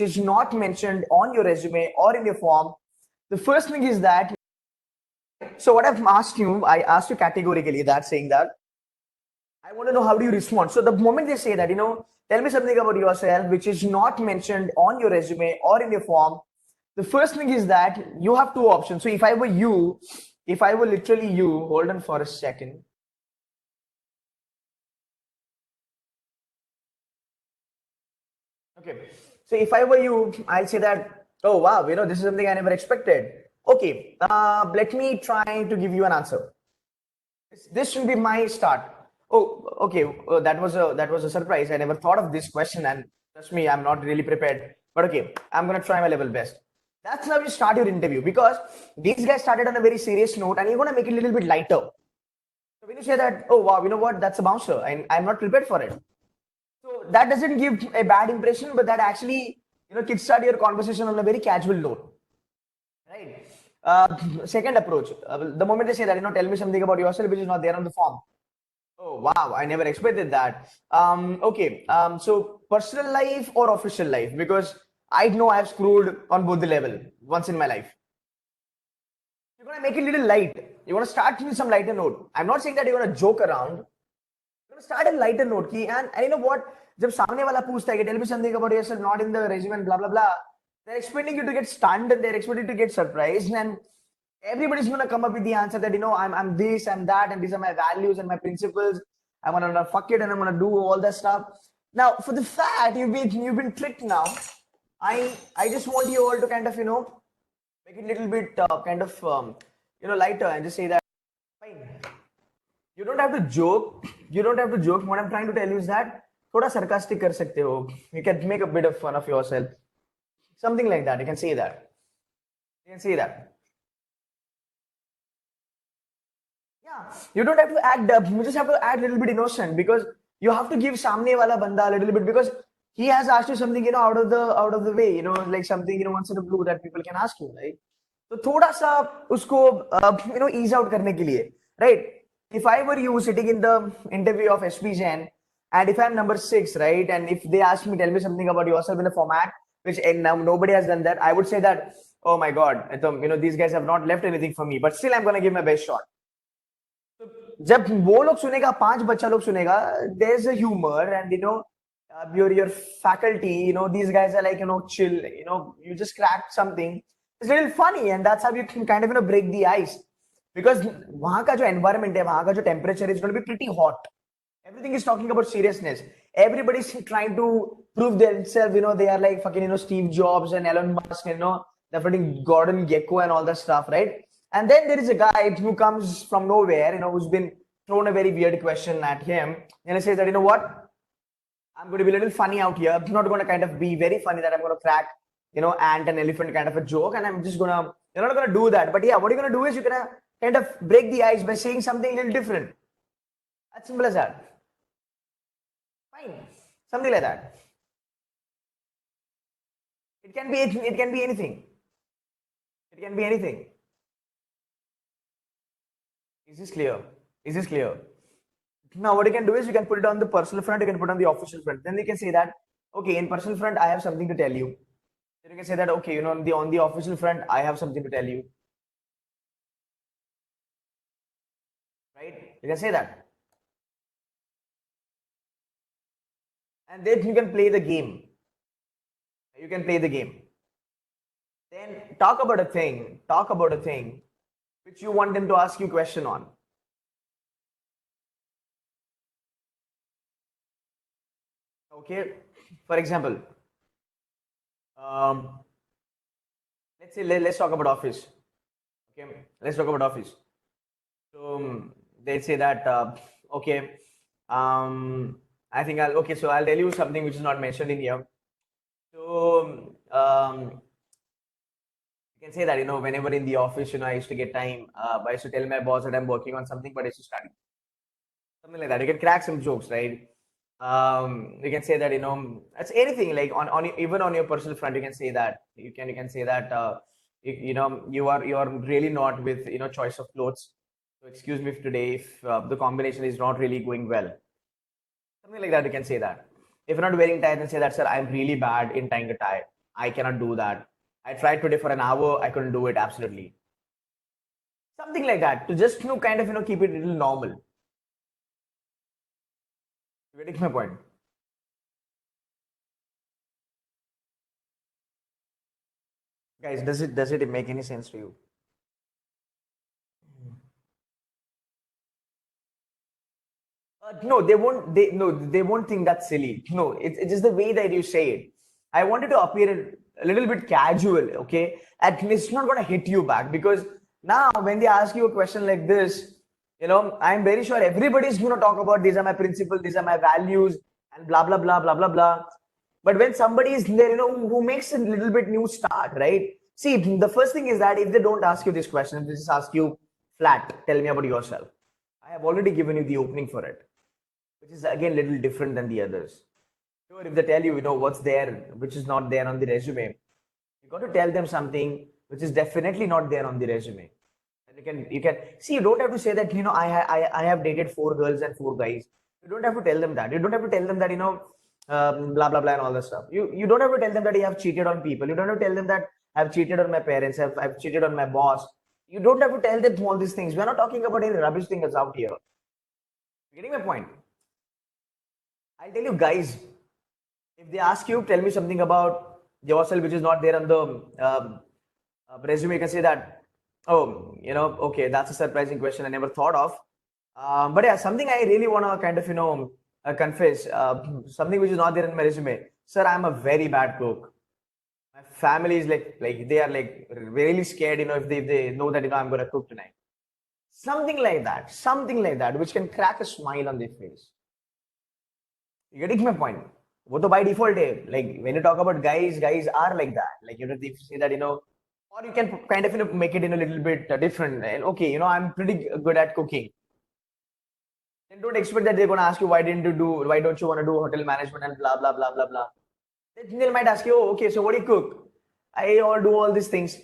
is not mentioned on your resume or in your form. The first thing is that, so what I've asked you, I asked you categorically that saying that I want to know how do you respond. So the moment they say that, tell me something about yourself which is not mentioned on your resume or in your form, the first thing is that you have two options. So if I were you, if I were literally you, hold on for a second. Okay. So if I were you, I'll say that, oh wow, this is something I never expected. Okay, let me try to give you an answer. This will be my start. Oh, okay. That was a surprise. I never thought of this question, and trust me, I'm not really prepared. But okay, I'm gonna try my level best. That's how you start your interview because these guys started on a very serious note, and you're gonna make it a little bit lighter. So when you say that, oh wow, you know what? That's a bouncer, and I'm not prepared for it. So that doesn't give a bad impression, but that actually, kickstart your conversation on a very casual note, right? Second approach, the moment they say that, tell me something about yourself, which is not there on the form. Oh wow, I never expected that. Okay, so personal life or official life? Because I know I've screwed on both the level once in my life. You're gonna make it a little light. You want to start with some lighter note. I'm not saying that you're gonna joke around. Start a lighter note key and you know what, जब सामने वाला पूछता है कि tell me something about yourself not in the resume and blah blah blah, they're expecting you to get stunned and they're expecting you to get surprised, and everybody's going to come up with the answer that I'm this, I'm that, and these are my values and my principles. I'm gonna fuck it and I'm gonna do all that stuff. Now for the fact you've been tricked now, I just want you all to kind of make it a little bit kind of lighter and just say that fine. You don't have to joke. You don't have to joke. What I'm trying to tell you is that थोड़ा sarcastic कर सकते हो. You can make a bit of fun of yourself. Something like that. You can say that. You can say that. Yeah. You don't have to act up. You just have to act a little bit innocent because you have to give सामने वाला बंदा a little bit because he has asked you something out of the way, like something once in a blue that people can ask you, right? तो थोड़ा सा उसको ease out करने के लिए, right? If I were you sitting in the interview of SP Jain, and if I'm number 6, right, and if they ask me, tell me something about yourself in a format, which and now nobody has done that, I would say that, oh my God, these guys have not left anything for me, but still I'm gonna give my best shot. जब वो लोग सुनेगा 5 बच्चा लोग सुनेगा, there's a humor and your faculty, these guys are like chill, you just cracked something. It's a little funny and that's how you can kind of break the ice because वहां का जो environment है, वहां का जो temperature is going to be pretty hot. Everything is talking about seriousness. Everybody's trying to prove themselves, they are like fucking Steve Jobs and Elon Musk, they're fucking Gordon Gekko and all that stuff, right? And then there is a guy who comes from nowhere, who's been thrown a very weird question at him. And he says that, what? I'm going to be a little funny out here. I'm not going to kind of be very funny that I'm going to crack, ant and elephant kind of a joke. And I'm just going to, you're not going to do that. But yeah, what you're going to do is you're going to kind of break the ice by saying something a little different. As simple as that. Fine. Something like that. It can be anything. It can be anything. It can be anything. Is this clear? Is this clear? Now, what you can do is you can put it on the personal front, you can put it on the official front. Then you can say that, okay, in personal front, I have something to tell you. Then you can say that, okay, on the official front, I have something to tell you. Right? You can say that. And then you can play the game. You can play the game. Then talk about a thing which you want them to ask you a question on. Okay, for example, let's talk about office. Okay, let's talk about office. So they say that okay, I think I'll tell you something which is not mentioned in here. So you can say that whenever in the office I used to get time, I used to tell my boss that I'm working on something, but I used to study. Something like that. You can crack some jokes, right? You can say that it's anything like on even on your personal front. You can say that you can say that you are really not with choice of clothes. So excuse me today if the combination is not really going well. Something like that. You can say that. If you're not wearing tie, then say that, sir, I'm really bad in tying a tie. I cannot do that. I tried today for an hour, I couldn't do it. Absolutely. Something like that to just kind of keep it a little normal. You getting my point? Guys, does it make any sense to you? No, they won't. They won't think that's silly. No, it's just the way that you say it. I wanted to appear a little bit casual, okay? And it's not gonna hit you back because now when they ask you a question like this, I'm very sure everybody's gonna talk about these are my principles, these are my values, and blah blah blah blah blah blah. But when somebody is there, who makes a little bit new start, right? See, the first thing is that if they don't ask you this question, if they just ask you flat, tell me about yourself. I have already given you the opening for it, which is again a little different than the others. Sure, if they tell you, what's there, which is not there on the resume, you got to tell them something which is definitely not there on the resume. And you can see. You don't have to say that I have dated 4 girls and 4 guys. You don't have to tell them that. You don't have to tell them that blah blah blah and all that stuff. You don't have to tell them that you have cheated on people. You don't have to tell them that I've cheated on my parents. I've cheated on my boss. You don't have to tell them all these things. We're not talking about any rubbish things out here. You're getting my point? I'll tell you guys, if they ask you, tell me something about yourself which is not there on the resume, you can say that, oh, okay, that's a surprising question I never thought of. But yeah, something I really want to kind of, confess, something which is not there in my resume. Sir, I'm a very bad cook. My family is like they are like really scared, if they know that, I'm going to cook tonight. Something like that, which can crack a smile on their face. You getting my point? वो तो by default है. Like when you talk about guys are like that. Like they say that or you can kind of make it in a little bit different. And okay, I'm pretty good at cooking. Then don't expect that they're gonna ask you why don't you want to do hotel management and blah blah blah blah blah. Then they might ask you, oh, okay, so what do you cook? I all do all these things,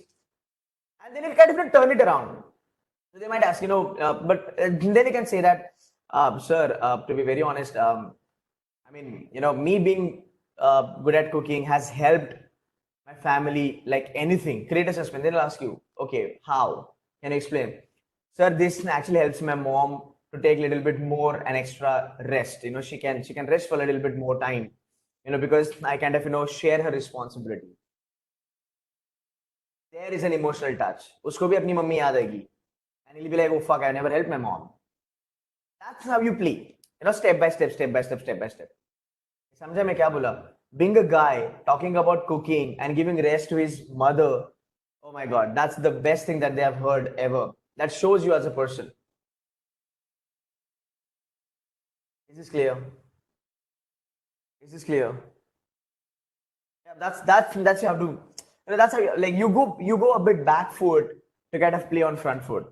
and then you kind of turn it around. So they might ask, but then you can say that, sir, to be very honest, I mean, me being good at cooking has helped my family like anything. Create a suspense. They'll ask you, okay, how? Can you explain? Sir, this actually helps my mom to take a little bit more and extra rest. She can rest for a little bit more time. Because I kind of share her responsibility. There is an emotional touch. Usko bhi apni mummy yaad aayegi. And he'll be like, oh fuck, I never helped my mom. That's how you play. Step by step, step by step, step by step. समझा मैं क्या बोला? Being a guy talking about cooking and giving rest to his mother, oh my god, that's the best thing that they have heard ever. That shows you as a person. Is this clear? Is this clear? Yeah, that's you have to. That's how you go a bit back foot to kind of play on front foot.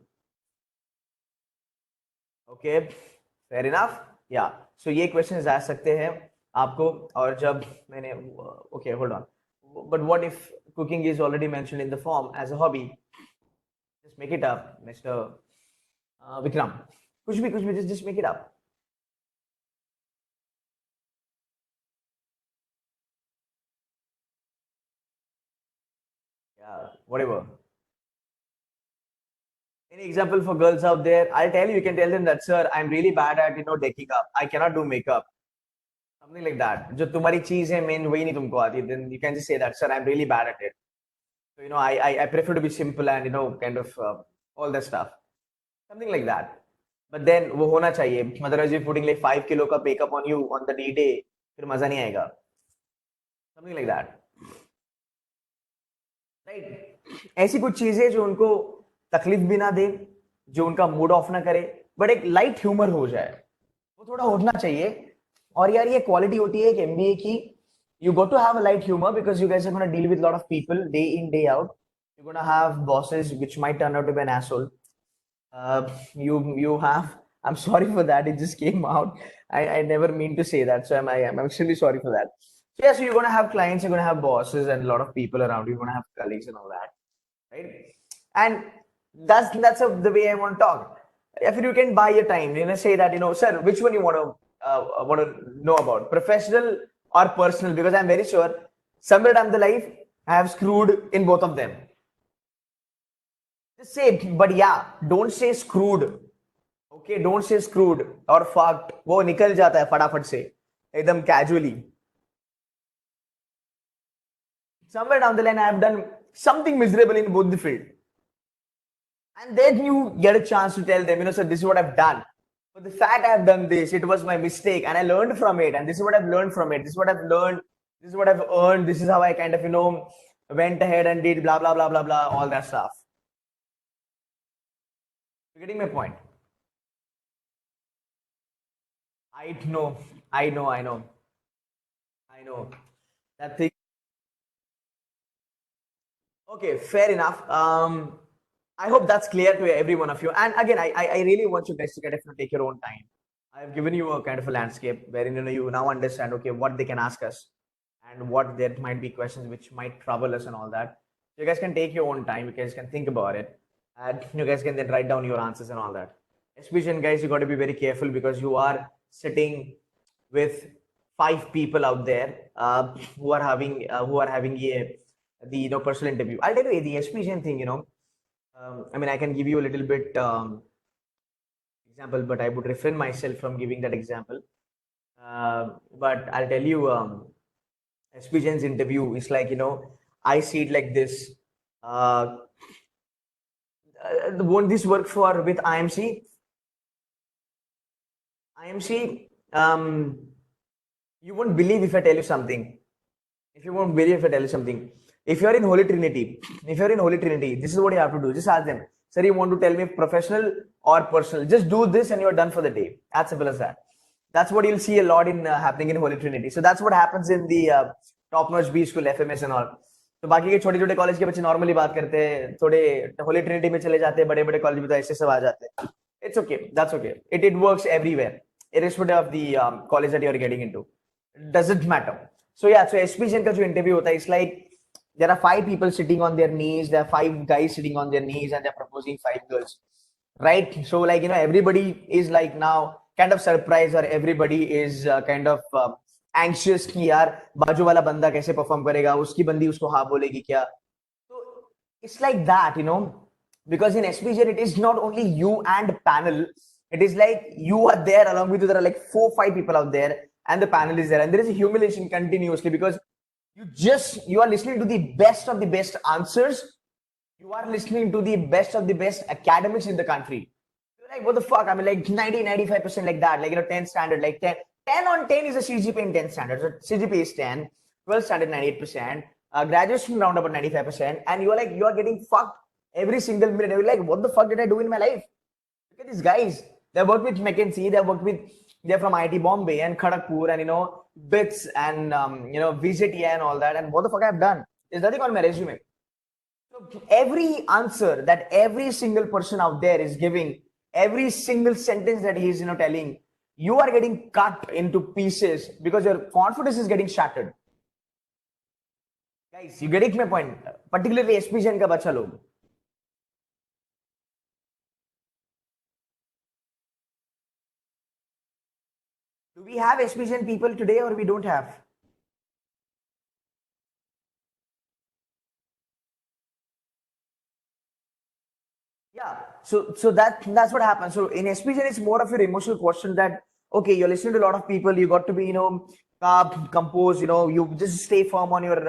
Okay, fair enough. Yeah. So ये questions आ सकते हैं आपको और जब मैंने okay hold on, but what if cooking is already mentioned in the form as a hobby? Just make it up, Mr. Vikram. कुछ भी just make it up. Yeah, whatever. Any example for girls out there? I'll tell you. You can tell them that, sir, I'm really bad at decking up. I cannot do makeup. Something like that. जो तुम्हारी चीज है main वही नहीं तुमको आती. Then you can just say that, sir, I'm really bad at it. So I prefer to be simple and kind of all that stuff. Something like that. But then वो होना चाहिए. Otherwise you're putting like 5 kilo का makeup on you on the D-day. फिर मजा नहीं आएगा. Something like that. Right? ऐसी कुछ चीजें जो उनको तकलीफ भी ना दे, जो उनका मूड ऑफ ना करे, बट एक लाइट ह्यूमर हो जाए, वो थोड़ा होना चाहिए. और यार ये क्वालिटी होती है एक एमबीए की. You got to have a light humor because you guys are going to deal with a lot of people day in day out. You're going to have bosses which might turn out to be an asshole. You have, I'm sorry for that, it just came out. I never mean to say that, so I'm extremely sorry for that. So yeah, so you're going to have clients, you're going to have bosses and a lot of people around you. You're going to have colleagues and all that, right? And that's the way I want to talk. If you can buy your time, say that, sir, which one you want to know about, professional or personal? Because I'm very sure somewhere down the life I have screwed in both of them. Just say it, but yeah, don't say screwed. Okay, don't say screwed or fucked. वो निकल जाता है फटाफट से एकदम casually. Somewhere down the line, I have done something miserable in both the field. And then you get a chance to tell them, sir, this is what I've done. But the fact I've done this, it was my mistake, and I learned from it, and this is what I've learned from it. This is what I've learned. This is what I've earned. This is how I kind of, went ahead and did blah blah blah blah blah, all that stuff. You're getting my point? I know, I know, I know, I know. That thing. Okay, fair enough. I hope that's clear to every one of you. And again, I really want you guys to kind of take your own time. I've given you a kind of a landscape wherein you now understand, okay, what they can ask us and what there might be questions which might trouble us and all that. So you guys can take your own time. You guys can think about it, and you guys can then write down your answers and all that. Especially, guys, you got to be very careful because you are sitting with 5 people out there who are having the personal interview. I'll tell you the SPGN thing. I mean, I can give you a little bit example, but I would refrain myself from giving that example. But I'll tell you, SPGN's interview is like, I see it like this. Won't this work for with IMC? IMC, you won't believe if I tell you something. If you won't believe if I tell you something. If you're in Holy Trinity, this is what you have to do. Just ask them, sir, you want to tell me professional or personal? Just do this and you're done for the day. As simple as that. That's what you'll see a lot in happening in Holy Trinity. So that's what happens in the top-notch B school, FMS and all. तो बाकी के छोटे छोटे college के बच्चे normally बात करते हैं, थोड़े होली ट्रिनिटी में चले जाते हैं, बड़े बड़े कॉलेज में तो ऐसे सब आ जाते हैं. It's okay, that's okay. It works everywhere, irrespective of the college that you're getting into. It doesn't matter. So yeah, so SPGN का जो interview होता है, it's like there are 5 people sitting on their knees, there are 5 guys sitting on their knees, and they're proposing 5 girls, right? So like everybody is like now kind of surprised, or everybody is kind of anxious कि यार बाजू वाला बंदा कैसे perform करेगा, उसकी बंदी उसको हाँ बोलेगी क्या. So it's like that, because in SPGN it is not only you and panel, it is like you are there along with you. There are like 4-5 people out there and the panel is there, and there is a humiliation continuously because you are listening to the best of the best answers. You are listening to the best of the best academics in the country. You're like, what the fuck? I mean, like 90-95% like that, like 10 standard, like 10 on 10 is a CGPA in 10 standard. So CGPA is 10, 12 standard 98%, graduation round about 95%, and you are getting fucked every single minute. You're like, what the fuck did I do in my life? Look at these guys. They work with McKinsey, they're from IT Bombay and Kharagpur and BITS and VCTI and all that. And what the fuck I've done? There's nothing on my resume. So every answer that every single person out there is giving, every single sentence that he is telling, you are getting cut into pieces because your confidence is getting shattered. Guys, you getting my point? Particularly SPGN ka bacha log. Do we have SPGN people today or we don't have? Yeah, so that's what happens. So in SPGN, it's more of your emotional question that okay, you're listening to a lot of people. You got to be calm, composed. You just stay firm on your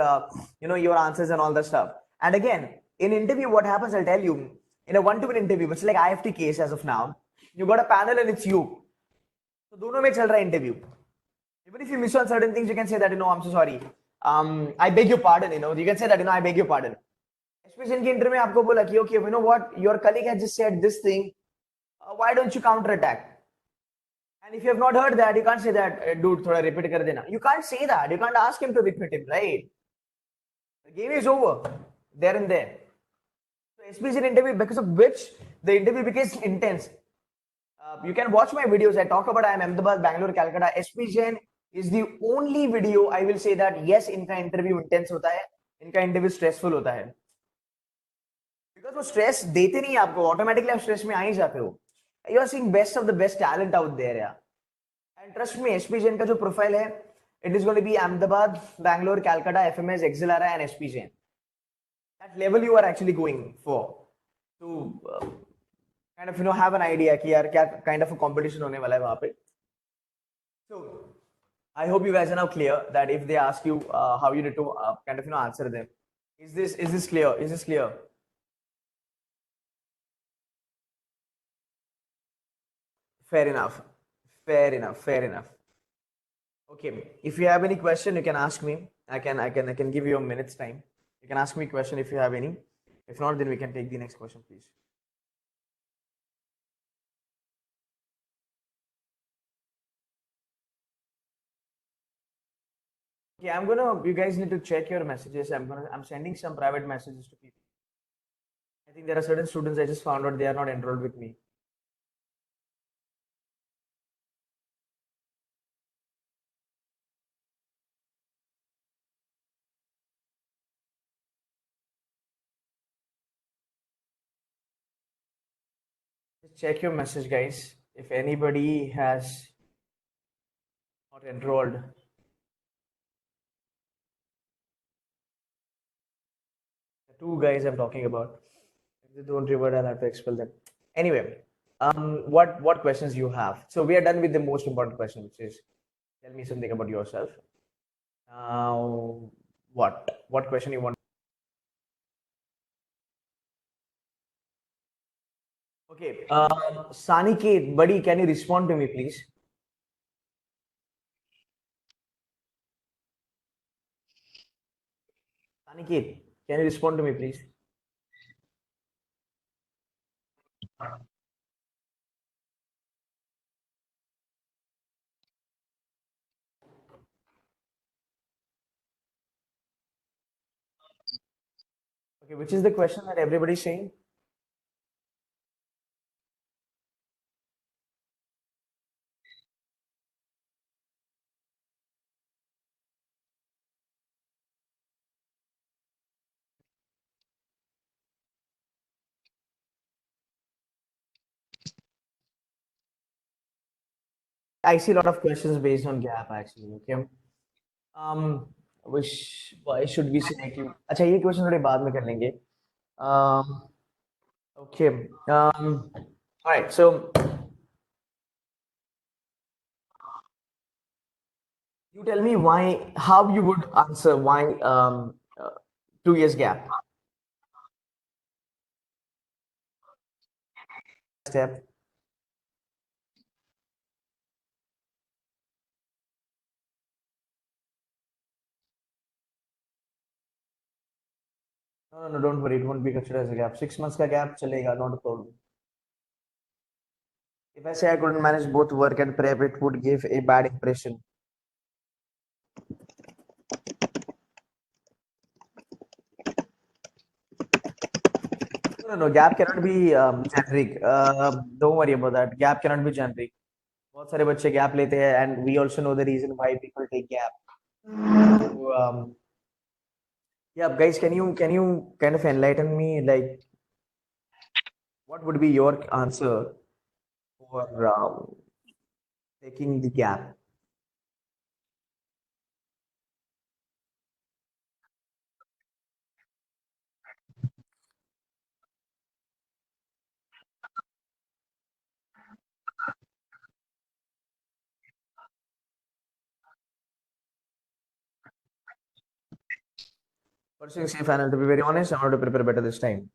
your answers and all that stuff. And again, in interview, what happens? I'll tell you. In a one-to-one interview, it's like IFT case as of now. You got a panel and it's you. So दोनों में चल रहा है interview. Even if you miss on certain things, you can say that I'm so sorry. I beg your pardon. You can say that I beg your pardon. SPGN के interview में आपको बोला कि okay, you know what, your colleague has just said this thing, why don't you counter attack? And if you have not heard that, you can't say that, dude, thoda repeat kar dena. You can't say that. You can't ask him to repeat it, right? The game is over there and there. So SPGN interview, because of which the interview became intense. You can watch my videos. I talk about I am Ahmedabad, Bangalore, Calcutta. SPGN is the only video I will say that yes, इनका interview intense होता है, इनका interview stressful होता है. Because वो stress देते नहीं आपको, automatically आप stress में आ ही जाते हो. You are seeing best of the best talent out there, yeah. And trust me, SPGN का जो profile है, it is going to be Ahmedabad, Bangalore, Calcutta, FMS, XLRI, and SPGN. that level you are actually going for, to kind of have an idea कि यार क्या kind of a competition होने वाला है वहाँ पे. So I hope you guys are now clear that if they ask you how you need to kind of answer them. Is this clear? Is this clear? Fair enough. Fair enough. Fair enough. Okay. If you have any question, you can ask me. I can give you a minute's time. You can ask me a question if you have any. If not, then we can take the next question, please. Okay, you guys need to check your messages. I'm sending some private messages to people. I think there are certain students I just found out they are not enrolled with me. Just check your message, guys. If anybody has not enrolled, the two guys I'm talking about, if they don't revert, I'll have to expel them. Anyway, what questions you have? So we are done with the most important question, which is tell me something about yourself. Now, what question you want? Okay, Saniket, buddy, can you respond to me, please? Aniket, can you respond to me, please? Okay, which is the question that everybody's saying? I see a lot of questions based on gap actually. Okay. Um, which why should we select you? अच्छा ये question थोड़े बाद में कर लेंगे. Um, okay. All right. So you tell me why, how you would answer why 2 years gap. Step. No, no, no, don't worry. It won't be considered as a gap. 6 months का gap चलेगा, not a problem. If I say I couldn't manage both work and prep, it would give a bad impression. No, no, no. Gap cannot be generic. Don't worry about that. Gap cannot be generic. बहुत सारे बच्चे gap लेते हैं, and we also know the reason why people take gap. So, yeah, guys, can you kind of enlighten me, like, what would be your answer for taking the gap? Pursuing safe final. To be very honest, I want to prepare better this time.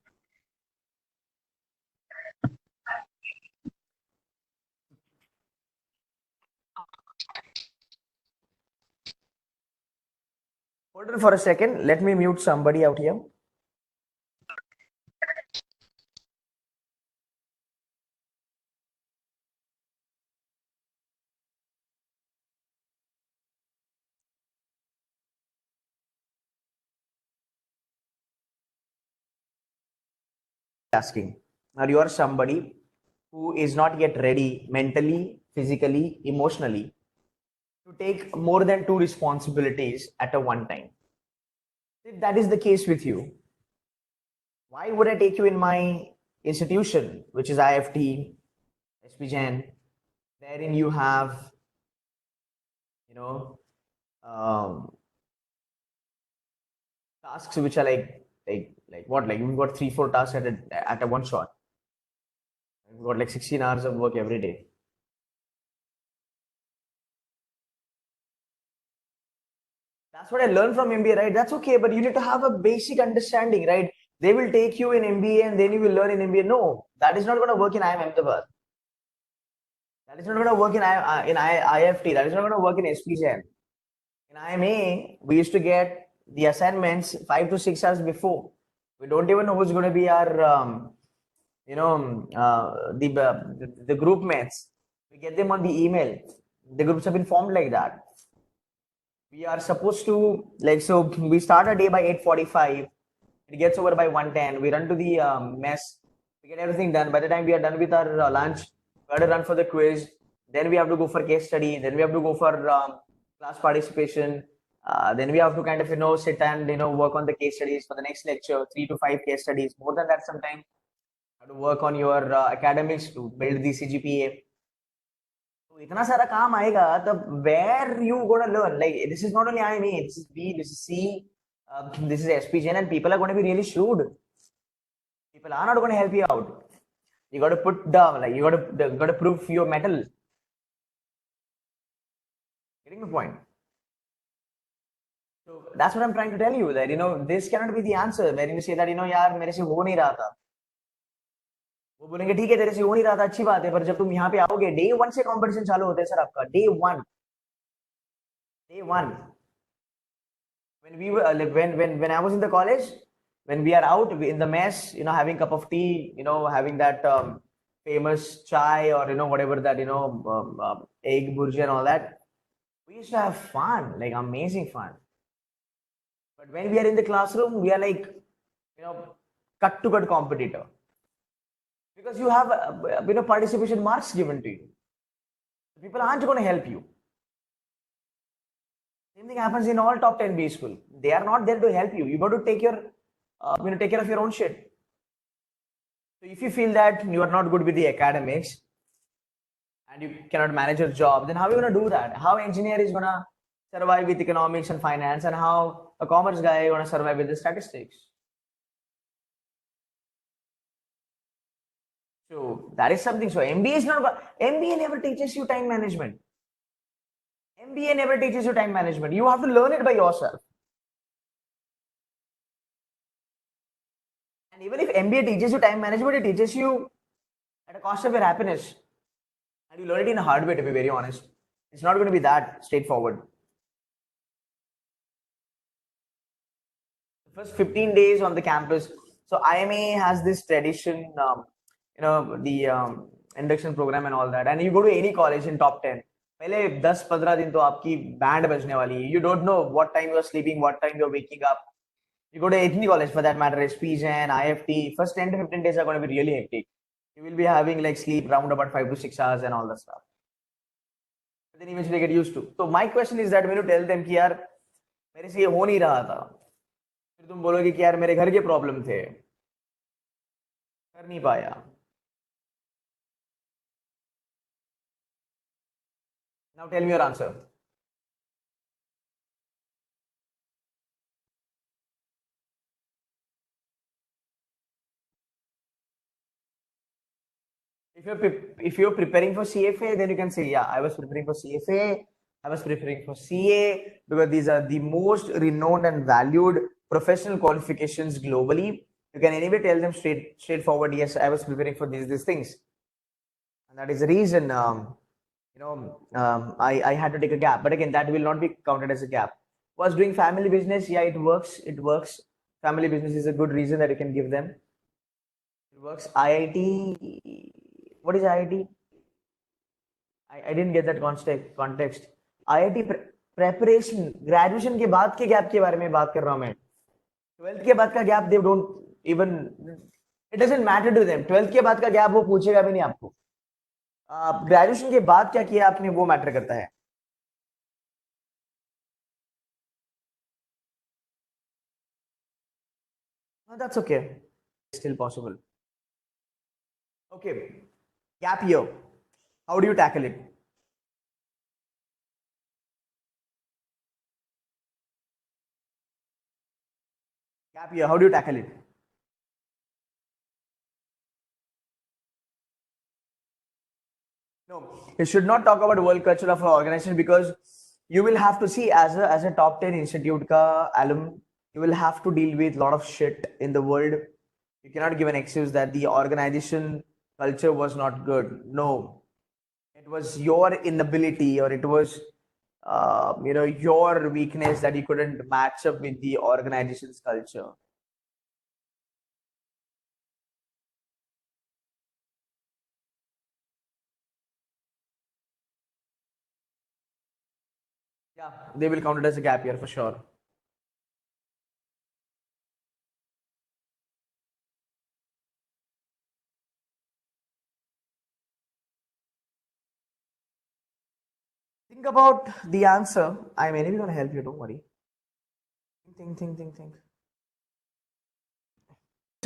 Hold on for a second. Let me mute somebody out here. Asking. Now you are somebody who is not yet ready mentally, physically, emotionally to take more than two responsibilities at a one time. If that is the case with you, why would I take you in my institution, which is IFT, SPGen, wherein you have, you know, um, tasks which are like Like what? Like we've got 3, 4 tasks at a one shot. We've got like 16 hours of work every day. That's what I learned from MBA, right? That's okay, but you need to have a basic understanding, right? They will take you in MBA and then you will learn in MBA. No, that is not going to work in IIM Ahmedabad. That is not going to work in IFT. That is not going to work in SPGen. In IMA, we used to get the assignments 5 to 6 hours before. We don't even know who's going to be our, the group mates. We get them on the email. The groups have been formed like that. We are supposed to so we start our day by 8:45. It gets over by 1:10. We run to the mess. We get everything done. By the time we are done with our lunch, we have to run for the quiz. Then we have to go for case study. Then we have to go for class participation. Then we have to kind of sit and work on the case studies for the next lecture. 3 to 5 case studies. More than that, sometimes you have to work on your academics to build the CGPA. तो इतना सारा काम आएगा तब where you gonna learn? Like this is not only IME, this is B, this is C, this is SPGN, and people are going to be really shrewd. People are not going to help you out. You got to put down, like you got to prove your metal. Getting the point? So that's what I'm trying to tell you, that this cannot be the answer where you say that यार मेरे से हो नहीं रहा था. वो बोलेंगे ठीक है तेरे से हो नहीं रहा था, अच्छी बात है, पर जब तुम यहाँ पे आओगे डे 1 से कंपटीशन चालू होता है सर आपका. Day 1 when we were like when I was in the college, when we are out in the mess, having cup of tea, having that famous chai or whatever that egg burji and all that, we used to have fun, like amazing fun. But when we are in the classroom, we are like cut to cut competitor, because you have participation marks given to you. People aren't going to help you. Same thing happens in all top 10 B school. They are not there to help you. You got to take your take care of your own shit. So if you feel that you are not good with the academics and you cannot manage your job, then how are you going to do that? How an engineer is going to survive with economics and finance, and how a commerce guy is going to survive with the statistics? So that is something. So MBA is not about, MBA never teaches you time management. MBA never teaches you time management. You have to learn it by yourself. And even if MBA teaches you time management, it teaches you at a cost of your happiness. And you learn it in a hard way, to be very honest. It's not going to be that straightforward. The first 15 days on the campus. So IMA has this tradition, the induction program and all that. And you go to any college in top 10. पहले 10-15 दिन तो आपकी band बजने वाली है. You don't know what time you're sleeping, what time you're waking up. You go to any college for that matter, SPGen, IFT, first 10 to 15 days are going to be really hectic. You will be having like sleep round about 5 to 6 hours and all that stuff. But then eventually get used to. So my question is that when you tell them कि यार मेरे से ये हो नहीं रहा था, फिर तुम बोलोगे कि यार मेरे घर के प्रॉब्लम थे, कर नहीं पाया. Now tell me your answer. If you're preparing for CFA, then you can say, yeah, I was preparing for CFA, I was preparing for CA, because these are the most renowned and valued professional qualifications globally. You can anyway tell them straightforward, yes, I was preparing for these things, and that is the reason I had to take a gap. But again, that will not be counted as a gap. Was doing family business, yeah, it works. It works. Family business is a good reason that you can give them. It works. IIT. What is IIT? I didn't get that context. IIT preparation, graduation के बाद के gap के बारे में बात कर रहा हूँ मैं. 12th के बाद का gap, they don't even, it doesn't matter to them. 12th के बाद का gap वो पूछेगा भी नहीं आपको. ग्रेजुएशन के बाद क्या किया आपने, वो मैटर करता है. That's okay. Still possible. Okay. Gap year. How do you tackle it? Gap year. How do you tackle it? No, you should not talk about world culture of an organization because you will have to see as a top 10 institute ka alum, you will have to deal with a lot of shit in the world. You cannot give an excuse that the organization culture was not good. No, it was your inability or it was your weakness that you couldn't match up with the organization's culture. Yeah, they will count it as a gap year for sure. Think about the answer. I'm anyway gonna help you, don't worry. Think. Listen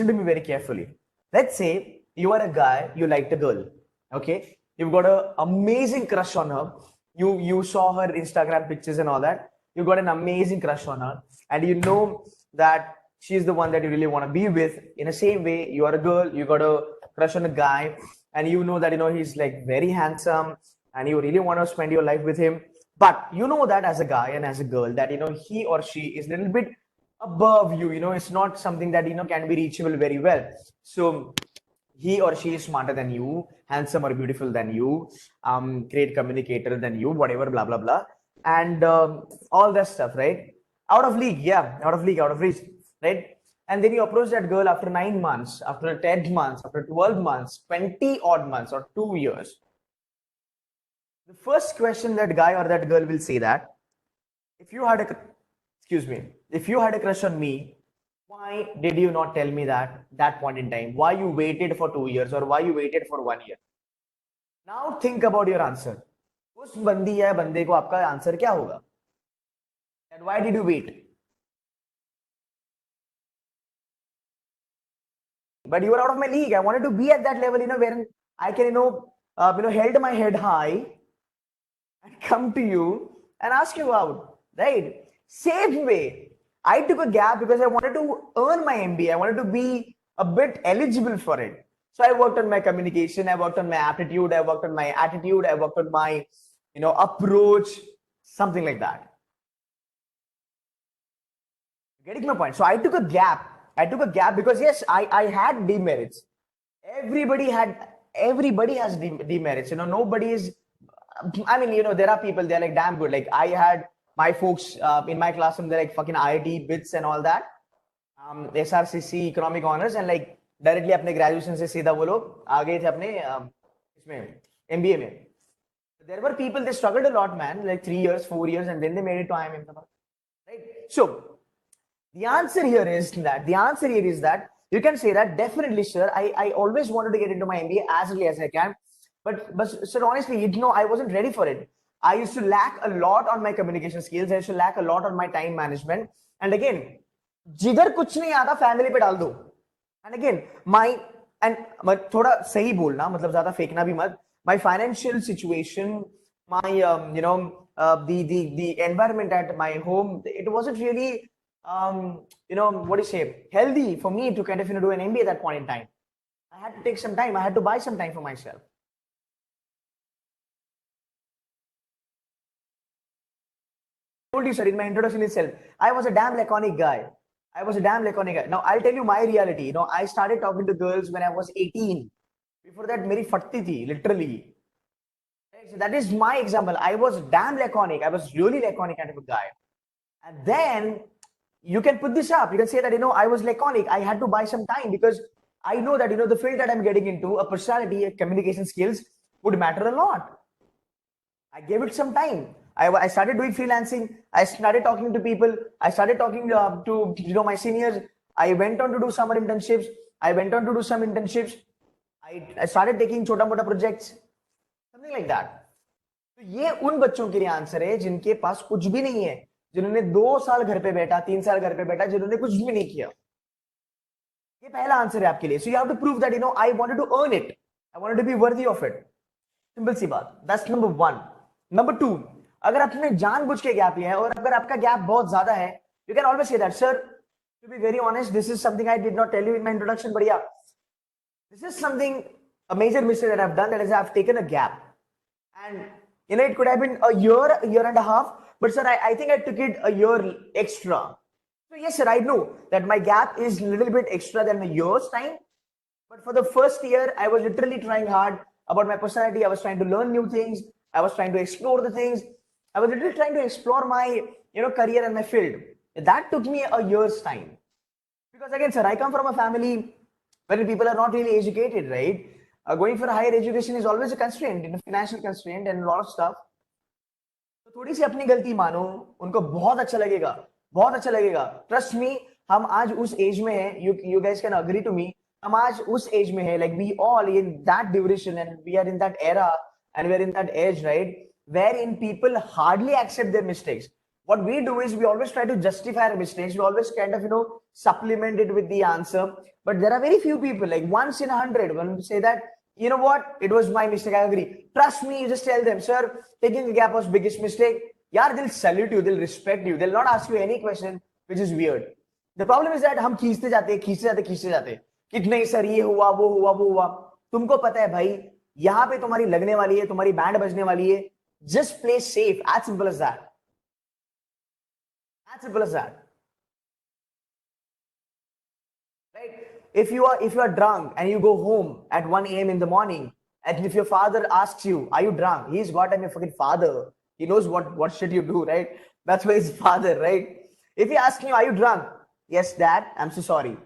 to me very carefully. Let's say you are a guy, you liked a girl. Okay? You've got an amazing crush on her. You saw her Instagram pictures and all that. You got an amazing crush on her, and you know that she's the one that you really want to be with. In the same way, you are a girl, you got a crush on a guy, and you know that he's like very handsome, and you really want to spend your life with him. But you know that as a guy and as a girl, that he or she is a little bit above you. It's not something that can be reachable very well. So he or she is smarter than you, handsome or beautiful than you, great communicator than you, whatever, blah blah blah, and all that stuff, right? Out of league, yeah, out of league, out of reach, right? And then you approach that girl after 9 months, after 10 months, after 12 months, 20 odd months, or 2 years. The first question that guy or that girl will say that if you had a excuse me, if you had a crush on me, why did you not tell me that point in time? Why you waited for 2 years or why you waited for 1 year? Now think about your answer. उस बंदी या बंदे को आपका answer क्या होगा? And why did you wait? But you were out of my league. I wanted to be at that level, where I can, held my head high and come to you and ask you out, right? Same way, I took a gap because I wanted to earn my MBA. I wanted to be a bit eligible for it. So I worked on my communication, I worked on my aptitude, I worked on my attitude, I worked on my, approach, something like that. Getting my point? So I took a gap. I took a gap because yes, I had demerits. Everybody has demerits. Nobody is. I mean, there are people, they're like damn good. Like I had my folks in my classroom, they're like fucking IIT bits and all that. SRCC economic honors and like directly अपने graduation से सीधा वो लोग आ गए थे अपने इसमें MBA में. There were people, they struggled a lot, man, like 3 years, 4 years, and then they made it to IIM. Right? So the answer here is that you can say that definitely, sir. I always wanted to get into my MBA as early as I can, but sir, honestly, I wasn't ready for it. I used to lack a lot on my communication skills. I used to lack a lot on my time management. And again, जिधर कुछ नहीं आता family पे डाल दो. And again, थोड़ा सही बोलना, मतलब ज्यादा फेंकना भी मत. My financial situation, my the environment at my home, it wasn't really what do you say, healthy for me to kind of do an MBA at that point in time. I had to take some time. I had to buy some time for myself. I told you, sir, in my introduction itself, I was a damn laconic guy. Now I'll tell you my reality. I started talking to girls when I was 18. Before that, meri fatti thi, literally. So that is my example. I was damn laconic. I was really laconic kind of a guy. And then you can put this up. You can say that, I was laconic. I had to buy some time because I know that, the field that I'm getting into, a personality, a communication skills would matter a lot. I gave it some time. I started doing freelancing. I started talking to people. I started talking to my seniors. I went on to do summer internships. I started taking छोटा मोटा projects, something like that. तो ये उन बच्चों के लिए answer है जिनके पास कुछ भी नहीं है, जिन्होंने 2 साल घर पे बैठा, 3 साल घर पे बैठा, जिन्होंने कुछ भी नहीं किया. ये पहला आंसर है आपके लिए. So you have to prove that I wanted to earn it. I wanted to be worthy of it. Simple सी बात. That's number 1. Number 2, अगर आपने जानबूझ के गैप लिया है और अगर आपका गैप बहुत ज्यादा है, you can always say that, sir, to be very honest, this is something I did not tell you in my introduction, but yeah, this is something, a major mistake that I've done, that is I've taken a gap. And it could have been a year and a half, but sir, I think I took it a year extra. So yes, sir, I know that my gap is a little bit extra than a year's time. But for the first year, I was literally trying hard about my personality. I was trying to learn new things. I was trying to explore the things. I was literally trying to explore my, career and my field. That took me a year's time. Because again, sir, I come from a family where people are not really educated, right? Going for higher education is always a constraint, financial constraint and a lot of stuff. तो थोड़ी सी अपनी गलती मानो, उनको बहुत अच्छा लगेगा, बहुत अच्छा लगेगा. ट्रस्ट मी, हम आज उस एज में हैं. You guys can agree to me. हम आज उस एज में है, like we all in that duration and we are in that era and we are in that age, right, where in people hardly accept their mistakes. What we do is we always try to justify our mistakes. We always kind of supplement it with the answer. But there are very few people, like once in 100, when we say that, you know what, it was my mistake, I agree. Trust me, you just tell them, sir, taking a gap was biggest mistake. Yeah, they'll salute you, they'll respect you, they'll not ask you any question which is weird. The problem is that हम खींचते जाते कि नहीं sir ये हुआ वो हुआ वो हुआ. तुमको पता है भाई, यहाँ पे तुम्हारी लगने वाली है, तुम्हारी बैंड बजने वाली है. Just play safe, as simple as that. As simple as that. Right? If you are drunk and you go home at 1 a.m. in the morning, and if your father asks you, "Are you drunk?" He's goddamn your fucking father. He knows what shit you do, right? That's why his father, right? If he asks you, "Are you drunk?" Yes, dad. I'm so sorry.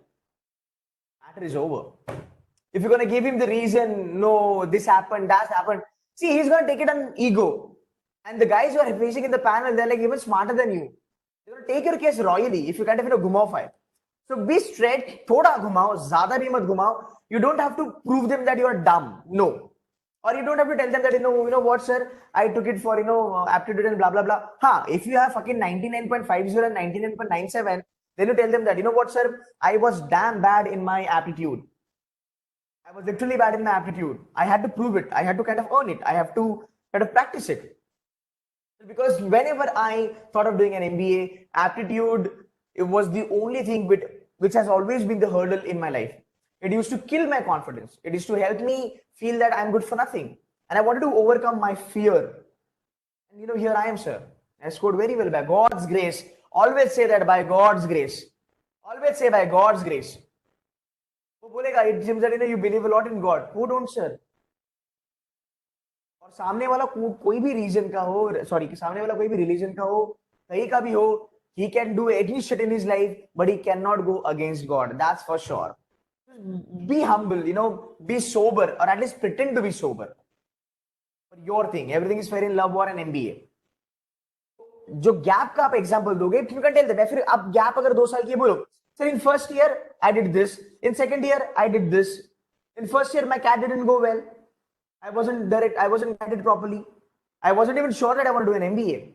Matter is over. If you're gonna give him the reason, no, this happened, that happened. See, he's gonna take it on ego. And the guys who are facing in the panel, they're like even smarter than you. Take your case royally if you kind of घुमाओ. So be straight, थोड़ा घुमाओ, ज़्यादा भी मत घुमाओ. You don't have to prove them that you are dumb. No. Or you don't have to tell them that, you know what, sir, I took it for, aptitude and blah, blah, blah. If you have fucking 99.50 and 99.97, then you tell them that, you know what, sir, I was damn bad in my aptitude. I was literally bad in my aptitude. I had to prove it. I had to kind of earn it. I have to kind of practice it. Because whenever I thought of doing an MBA, aptitude, it was the only thing which has always been the hurdle in my life. It used to kill my confidence. It used to help me feel that I'm good for nothing. And I wanted to overcome my fear. And here I am, sir. I scored very well by God's grace. Always say that by God's grace. Always say by God's grace. वो बोलेगा, it seems that you believe a lot in God. Who don't, sir? और सामने वाला कोई भी reason का हो, सामने वाला कोई भी रिलीजन का हो, कहीं का भी हो, he can do any shit in his life, but he cannot go against God. That's for sure. Be humble, be sober, or at least pretend to be sober. For your thing, everything is fair in love or an MBA. जो gap का आप example दोगे, you can tell them. फिर आप gap अगर 2 साल की बोलो, sir, in first year I did this, in second year I did this, in first year my CAT didn't go well. I wasn't guided properly. I wasn't even sure that I want to do an MBA.